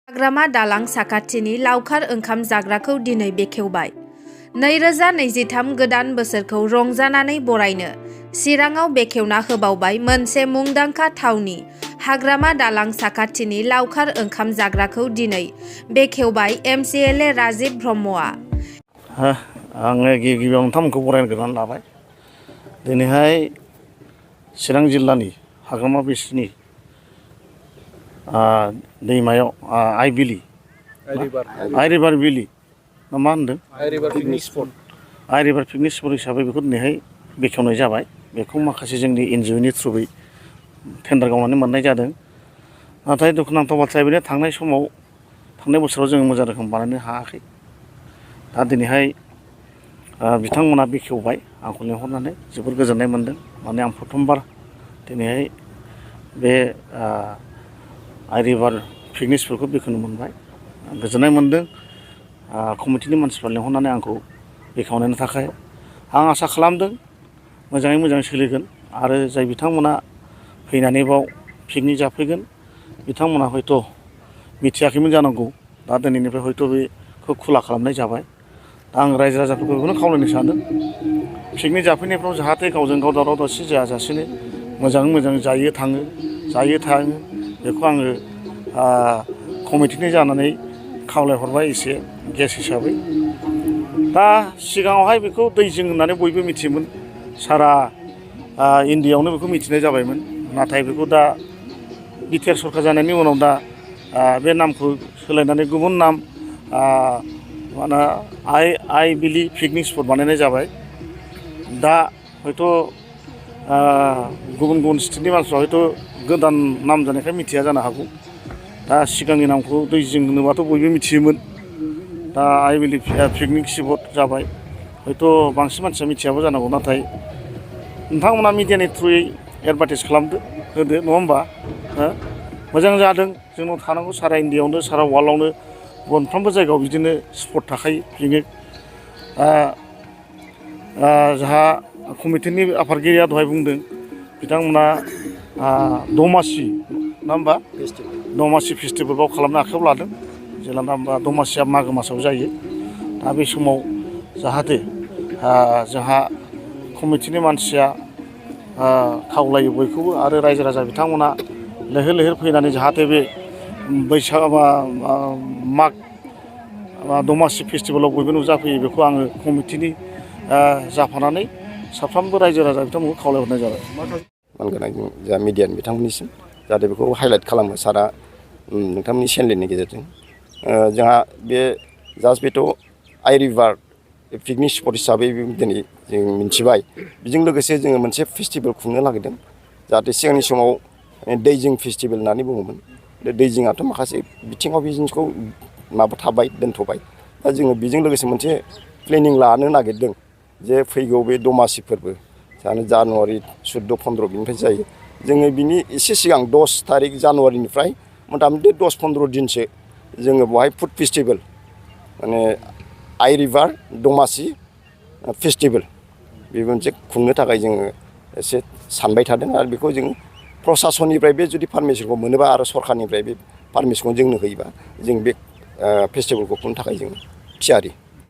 हाग्रामा दालां साखाथिनि लावखार ओंखाम जाग्राखौ दिनै बेखेवबाय। 2023 गोदान बोसोरखौ रंजानानै बरायनो चिराङाव बेखेवना होबावबाय मोनसे मुंदांखा थावनि। हाग्रामा दालां साखाथिनि लावखार ओंखाम जाग्राखौ दिनै बेखेवबाय MCLA राजिब ब्रह्मआ। आङो गिबियाव नोंथांमोनखौ बरायनो लाबाय। दिनैहाय चिरां जिल्लानि हाग्रामा ब्रिजनि दैमायाव आइ रिभार बिलि ना मा होनदों? आइ रिभार पिकनिक स्पट हिसाबै बेखौ दिनैहाय बेखेवनाय जाबाय। बेखौ माखासे जोंनि NGOनि थ्रुयै टेन्डार गावनानै मोननाय जादों। नाथाय दुखुनांथाव बाथ्राया बेनो थांनाय बोसोराव जोङो मोजां रोखोम बानायनो हायाखै। दा दिनैहाय बिथांमोना बेखेवबाय आंखौ लिंहरनानै जोबोर गोजोननाय मोनदों। माने आं प्रथमबार दिनैहाय बे आइ रिभार पिकनिक स्पटखौ बेखेवनो मोनबाय। गोजोननाय मोनदों कमिटिनि मानसिफ्रा लिंहरनानै आंखौ बेखेवनायनि थाखाय। आं आसा खालामदों मोजाङै मोजां सोलिगोन आरो जाय बिथांमोना फैनानै बाव पिकनिक जाफैगोन बिथांमोना हयथ' मिथियाखैमोन जानांगौ। दा दिनैनिफ्राय हयथ' बेखौ खुला खालामनाय जाबाय। दा आं रायजो राजाफोरखौ बेखौनो खावलायनो सानदों पिकनिक जाफैनायफ्राव जाहाथे गावजों गाव दावराव दावसि जायाजासेनो मोजाङै मोजां जायो थाङो बेखौ आङो कमिटिनि जानानै खावलायहरबाय एसे गेस हिसाबै। दा सिगाङावहाय बेखौ दैजिं होननानै बयबो मिथियोमोन। सारा इण्डियाआवनो बेखौ मिथिनाय जाबायमोन। नाथाय बेखौ दा बिटिआर सरखार जानायनि उनाव दा बे नामखौ सोलायनानै गुबुन नाम मा होनो आइ बिलि पिकनिक स्पट बानायनाय जाबाय। दा हयथ' गुबुन स्टेटनि मानसिफ्रा हयथ' गोदान नाम जानायखाय मिथिया जानो हागौ। दा सिगांनि नामखौ दैजिं होनोबाथ' बयबो मिथियोमोन। दा आइ बिलि पिकनिक स्पट जाबाय। हयथ' बांसिन मानसिया मिथियाबो जानांगौ। नाथाय नोंथांमोना मिडियानि थ्रुयै एडभार्टाइस होदो नङा होमबा? मोजां जादों जोंनाव थानांगौ सारा इण्डियाआवनो सारा वार्ल्डआवनो मोनफ्रोमबो जायगायाव बिदिनो स्पट थाखायो पिकनिक। जोंहा कमिटिनि आफादगिरिया दहाय बुंदों बिथांमोना दमासि नङा होमबा? दमासि फेस्टिभेल खालामनो आखायाव लादों। जेला दमासिया मागो मासाव जायो। दा बे समाव जाहाथे जोंहा कमिटिनि मानसिया खावलायो बयखौबो आरो रायजो राजा बिथांमोना लैहोर फैनानै जाहाथे बे माग दमासि फेस्टिभेलाव बयबो नुजाफैयो बेखौ आङो कमिटिनि जाफानानै साफ्रोमबो रायजो राजा बिथांमोनखौ खावलायहरनाय जाबाय। मानगोनां जा मिडियानि बिथांमोननिसिम जाहाथे बेखौ हाइलाइट खालामो सारा नोंथांमोननि चेनेलनि गेजेरजों। जोंहा बे जास्ट बेथ' आइ रिभार पिकनिक स्पट हिसाबै दिनै जों मिथिबाय। बेजों लोगोसे जोङो मोनसे फेस्टिभेल खुंनो नागिरदों। जाहाथे सिगांनि समाव दैजिं फेस्टिभेल होननानै बुङोमोन। बे दैजिंआथ' माखासे बिथिङाव बे जिनिसखौ दोनथ'बाय। दा जोङो बेजों लोगोसे मोनसे प्लेनिं लानो नागिरदों जे फैगौ बे दमासि फोरबो जानुवारि 14-15 बिनिफ्राय जायो। जोङो बिनि एसे सिगां 10 थारिख जानुवारिनिफ्राय मथा मथि 10-15 दिनसो जोङो बेवहाय फुड फेस्टिभेल माने आइ रिभार दमासि फेस्टिभेल बे मोनसे खुंनो थाखाय जोङो एसे सानबाय थादों। आरो बेखौ जों प्रसासननिफ्राय बे जुदि पारमिसनखौ मोनोबा आरो सरखारनिफ्राय बे पारमिसनखौ जोंनो होयोबा जों बे फेस्टिभेलखौ खुंनो थाखाय जों थियारि।